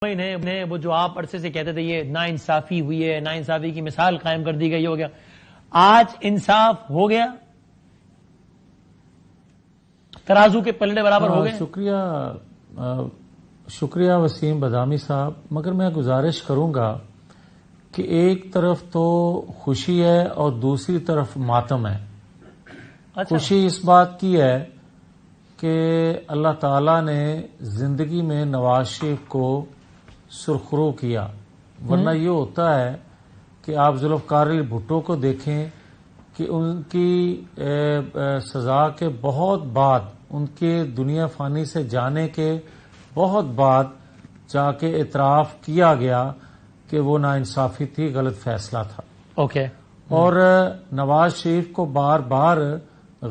نے وہ جو آپ عرصے سے کہتے تھے یہ ناانصافی ہوئی ہے، ناانصافی کی مثال قائم کر دی گئی، یہ ہو گیا، آج انصاف ہو گیا، ترازو کے پلڑے برابر ہو گئے؟ شکریہ وسیم بدامی صاحب، مگر میں گزارش کروں گا کہ ایک طرف تو خوشی ہے اور دوسری طرف ماتم ہے۔ خوشی اس بات کی ہے کہ اللہ تعالی نے زندگی میں نواز شریف کو سرخرو کیا، ورنہ یہ ہوتا ہے کہ آپ ذوالفقار علی بھٹو کو دیکھیں کہ ان کی سزا کے بہت بعد، ان کے دنیا فانی سے جانے کے بہت بعد جا کے اعتراف کیا گیا کہ وہ ناانصافی تھی، غلط فیصلہ تھا۔ اوکے۔ اور نواز شریف کو بار بار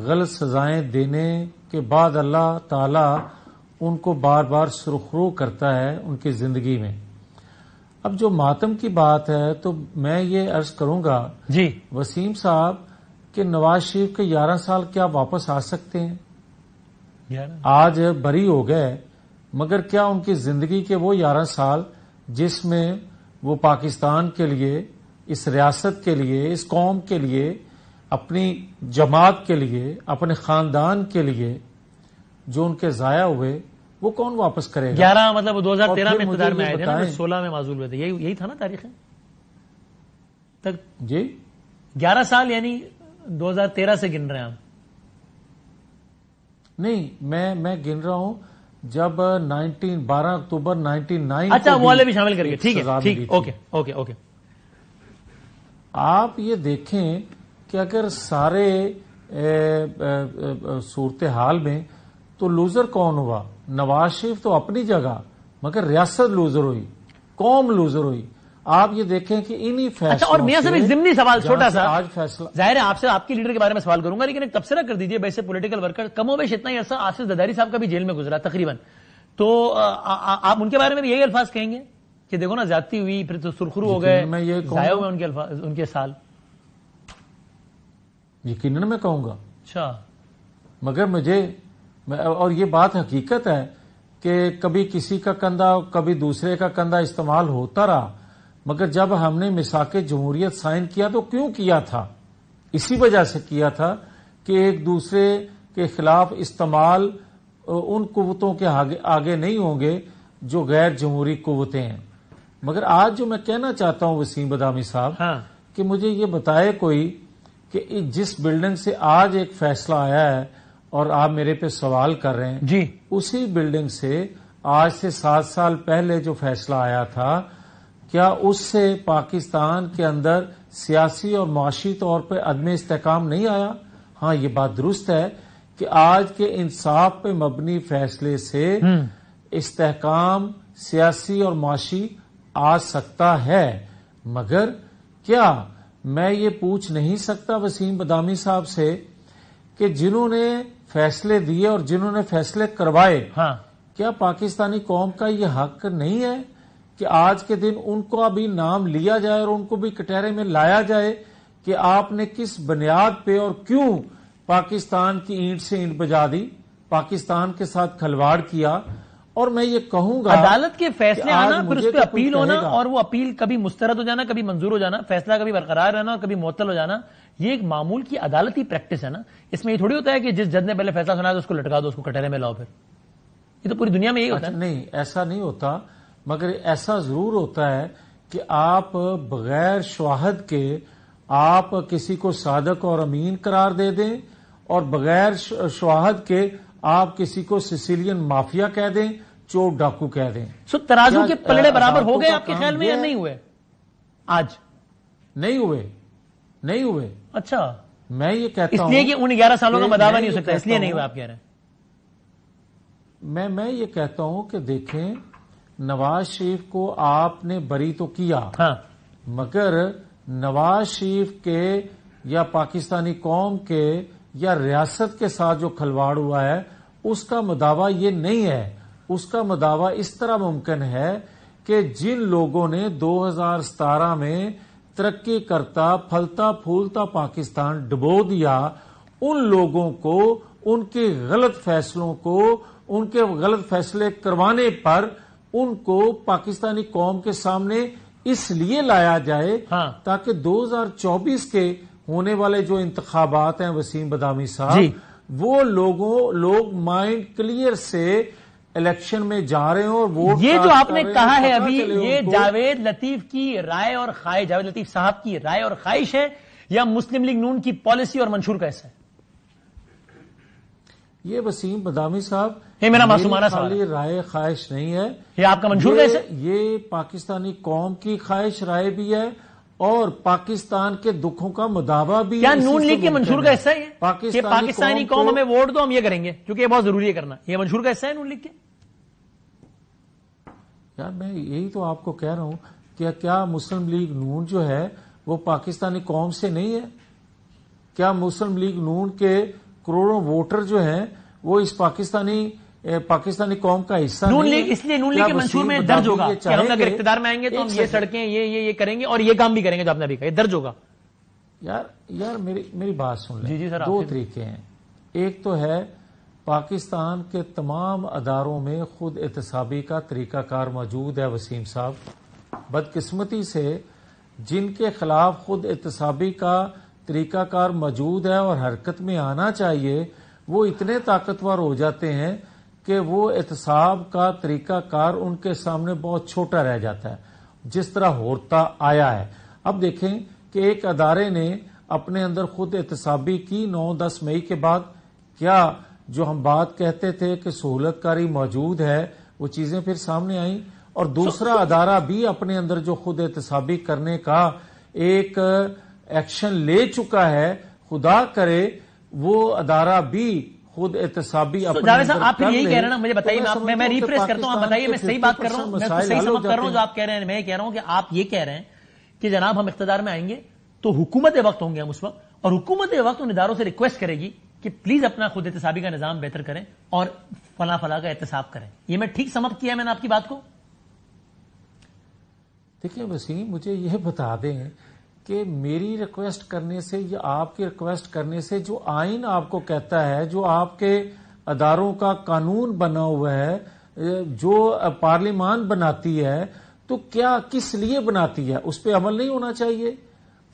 غلط سزائیں دینے کے بعد اللہ تعالی ان کو بار بار سرخرو کرتا ہے ان کی زندگی میں۔ اب جو ماتم کی بات ہے تو میں یہ عرض کروں گا جی وسیم صاحب کہ نواز شریف کے 11 سال کیا واپس آ سکتے ہیں؟ آج بری ہو گئے، مگر کیا ان کی زندگی کے وہ 11 سال جس میں وہ پاکستان کے لیے، اس ریاست کے لیے، اس قوم کے لیے، اپنی جماعت کے لیے، اپنے خاندان کے لیے جو ان کے ضائع ہوئے، وہ کون واپس کرے گا؟ 11 مطلب 2013 میں اقتدار میں آئے تھے نا، 16 میں معزول ہوئے تھے، یہی تھا نا تاریخ تک؟ جی 11 سال یعنی 2013 سے گن رہے ہیں آپ؟ نہیں، میں گن رہا ہوں جب 12 اکتوبر 1999 اچھا وہ والے بھی شامل کر کے، ٹھیک ہے، ٹھیک، اوکے۔ آپ یہ دیکھیں کہ اگر سارے صورتحال میں تو لوزر کون ہوا؟ نواز شریف تو اپنی جگہ، مگر ریاست لوزر ہوئی، قوم لوزر ہوئی۔ آپ یہ دیکھیں کہ انہی فیصلوں اچھا، اور میاں صاحب ایک ضمنی سوال چھوٹا سا، آج فیصلہ ظاہر ہے آپ سے آپ کی لیڈر کے بارے میں سوال کروں گا، لیکن ایک تبصرہ کر دیجئے، ویسے پولیٹیکل ورکر کم و بیش اتنا ہی عرصہ آصف زرداری صاحب کا بھی جیل میں گزرا تقریباً، تو آپ ان کے بارے میں بھی یہی الفاظ کہیں گے کہ دیکھو نا زیادتی ہوئی، پھر تو سرخرو ہو گئے، ضائع ہوئے ان کے سال؟ یقیناً میں کہوں گا۔ اچھا، مگر اور یہ بات حقیقت ہے کہ کبھی کسی کا کندھا کبھی دوسرے کا کندھا استعمال ہوتا رہا، مگر جب ہم نے میثاق جمہوریت سائن کیا تو کیوں کیا تھا؟ اسی وجہ سے کیا تھا کہ ایک دوسرے کے خلاف استعمال ان قوتوں کے آگے نہیں ہوں گے جو غیر جمہوری قوتیں ہیں۔ مگر آج جو میں کہنا چاہتا ہوں وسیم بدامی صاحب کہ مجھے یہ بتائے کوئی کہ جس بلڈنگ سے آج ایک فیصلہ آیا ہے اور آپ میرے پہ سوال کر رہے ہیں، جی اسی بلڈنگ سے آج سے 7 سال پہلے جو فیصلہ آیا تھا، کیا اس سے پاکستان کے اندر سیاسی اور معاشی طور پہ عدم استحکام نہیں آیا؟ ہاں، یہ بات درست ہے کہ آج کے انصاف پہ مبنی فیصلے سے استحکام سیاسی اور معاشی آ سکتا ہے، مگر کیا میں یہ پوچھ نہیں سکتا وسیم بدامی صاحب سے کہ جنہوں نے فیصلے دیے اور جنہوں نے فیصلے کروائے، کیا پاکستانی قوم کا یہ حق نہیں ہے کہ آج کے دن ان کو ابھی نام لیا جائے اور ان کو بھی کٹہرے میں لایا جائے کہ آپ نے کس بنیاد پہ اور کیوں پاکستان کی اینٹ سے اینٹ بجا دی، پاکستان کے ساتھ کھلواڑ کیا؟ اور میں یہ کہوں گا عدالت کے فیصلے آنا، پھر اس پہ اپیل ہونا، اور وہ اپیل کبھی مسترد ہو جانا، کبھی منظور ہو جانا، فیصلہ کبھی برقرار رہنا اور کبھی معطل ہو جانا، یہ ایک معمول کی عدالتی پریکٹس ہے نا۔ اس میں یہ تھوڑی ہوتا ہے کہ جس جج نے پہلے فیصلہ سنایا تو اس کو لٹکا دو، اس کو کٹہرے میں لاؤ، پھر یہ تو پوری دنیا میں یہی ہوتا ہے۔ نہیں، ایسا نہیں ہوتا، مگر ایسا ضرور ہوتا ہے کہ آپ بغیر شواہد کے آپ کسی کو صادق اور امین قرار دے دیں اور بغیر شواہد کے آپ کسی کو سسیلین مافیا کہہ دیں، چور ڈاکو کہہ دیں۔ ترازو کے پلڑے برابر ہو گئے آپ کے خیال میں یا نہیں ہوئے؟ آج نہیں ہوئے۔ اچھا، میں یہ کہتا ہوں اس لیے کہ ان 11 سالوں کا مداوع نہیں ہو سکتا، اس لیے نہیں ہوا آپ کہہ رہے ہیں؟ میں یہ کہتا ہوں کہ دیکھیں، نواز شریف کو آپ نے بری تو کیا، مگر نواز شریف کے یا پاکستانی قوم کے یا ریاست کے ساتھ جو کھلواڑ ہوا ہے اس کا مداوع یہ نہیں ہے۔ اس کا مداوع اس طرح ممکن ہے کہ جن لوگوں نے 2017 میں ترقی کرتا پھلتا پھولتا پاکستان ڈبو دیا، ان لوگوں کو، ان کے غلط فیصلوں کو، ان کے غلط فیصلے کروانے پر ان کو پاکستانی قوم کے سامنے اس لیے لایا جائے تاکہ 2024 کے ہونے والے جو انتخابات ہیں وسیم بادامی صاحب وہ لوگ مائنڈ کلیئر سے الیکشن میں جا رہے ہیں اور ووٹ یہ جو آپ نے کہا ہے ابھی یہ جاوید لطیف کی رائے اور خواہش، جاوید لطیف صاحب کی رائے اور خواہش ہے یا مسلم لیگ نون کی پالیسی اور منشور کا حصہ ہے؟ یہ وسیم بادامی صاحب یہ میرا معصومانہ سوال ہے، رائے خواہش نہیں ہے، یہ آپ کا منشور کا حصہ ہے؟ یہ پاکستانی قوم کی خواہش رائے بھی ہے اور پاکستان کے دکھوں کا مداوع بھی ہے۔ کیا نون لیگ کے منشور کا حصہ ہے کہ پاکستانی قوم ہمیں ووٹ دو ہم یہ کریں گے کیونکہ یہ بہت ضروری ہے کرنا، یہ منشور کا حصہ ہے نون لیگ کے؟ یار میں یہی تو آپ کو کہہ رہا ہوں کہ کیا مسلم لیگ نون جو ہے وہ پاکستانی قوم سے نہیں ہے؟ کیا مسلم لیگ نون کے کروڑوں ووٹر جو ہیں وہ اس پاکستانی قوم کا حصہ نون نہیں لیگ؟ اس لیے نون لیگ کے منشور میں درج ہوگا کہ ہم اگر اقتدار میں آئیں گے تو ہم یہ سڑکیں یہ کریں گے اور یہ کام بھی کریں گے جو آپ نے ابھی کہا، یہ درج ہوگا؟ یار میری بات سن لیں۔ جی سر، دو طریقے ہیں، ایک تو ہے پاکستان کے تمام اداروں میں خود احتسابی کا طریقہ کار موجود ہے وسیم صاحب، بدقسمتی سے جن کے خلاف خود احتسابی کا طریقہ کار موجود ہے اور حرکت میں آنا چاہیے وہ اتنے طاقتور ہو جاتے ہیں کہ وہ احتساب کا طریقہ کار ان کے سامنے بہت چھوٹا رہ جاتا ہے جس طرح ہوتا آیا ہے۔ اب دیکھیں کہ ایک ادارے نے اپنے اندر خود احتسابی کی 9-10 مئی کے بعد، کیا جو ہم بات کہتے تھے کہ سہولت کاری موجود ہے وہ چیزیں پھر سامنے آئیں، اور دوسرا ادارہ بھی اپنے اندر جو خود احتسابی کرنے کا ایک ایکشن لے چکا ہے، خدا کرے وہ ادارہ بھی خود احتسابی اپنے جاوید صاحب آپ یہی کہہ رہے ہیں نا؟ مجھے بتائیے، میں ریفریش کرتا ہوں، آپ بتائیے میں صحیح بات کر رہا ہوں، میں صحیح سمجھ کر رہا ہوں جو آپ کہہ رہے ہیں؟ میں کہہ رہا ہوں کہ آپ یہ کہہ رہے ہیں کہ جناب ہم اقتدار میں آئیں گے تو حکومت وقت ہوں گے ہم اس وقت، اور حکومت وقت ان اداروں سے ریکویسٹ کرے گی کہ پلیز اپنا خود احتسابی کا نظام بہتر کریں اور فلاں فلاں کا احتساب کریں۔ یہ میں ٹھیک سمجھ کیا ہے میں نے آپ کی بات کو؟ دیکھیں وسیم، مجھے یہ بتا دیں کہ میری ریکویسٹ کرنے سے یا آپ کی ریکویسٹ کرنے سے جو آئین آپ کو کہتا ہے، جو آپ کے اداروں کا قانون بنا ہوا ہے، جو پارلیمان بناتی ہے، تو کیا کس لیے بناتی ہے؟ اس پہ عمل نہیں ہونا چاہیے؟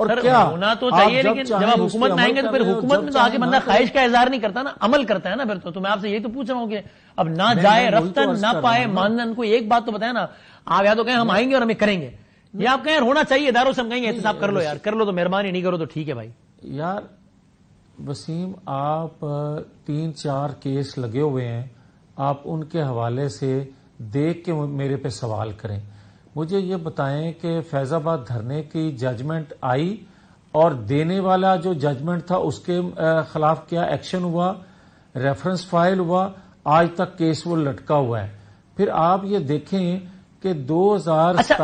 اور کیا ہونا تو چاہیے، لیکن جب آپ حکومت میں آئیں گے تو پھر حکومت میں تو آگے بندہ خواہش کا اظہار نہیں کرتا نا، عمل کرتا ہے نا پھر تو میں آپ سے یہی تو پوچھ رہا ہوں کہ اب نہ جائے رفتن نہ پائے ماندن، کو ایک بات تو بتائیں نا، آپ یا تو کہیں ہم آئیں گے اور ہمیں کریں گے، یا آپ کہیں ہونا چاہیے اداروں سے ہم کہیں گے احتساب کر لو یار، کر لو تو مہربانی، نہیں کرو تو ٹھیک ہے بھائی۔ یار وسیم، آپ 3-4 کیس لگے ہوئے ہیں، آپ ان کے حوالے سے دیکھ کے میرے پہ سوال کریں۔ مجھے یہ بتائیں کہ فیض آباد دھرنے کی ججمنٹ آئی اور دینے والا جو ججمنٹ تھا اس کے خلاف کیا ایکشن ہوا؟ ریفرنس فائل ہوا؟ آج تک کیس وہ لٹکا ہوا ہے۔ پھر آپ یہ دیکھیں کہ 2017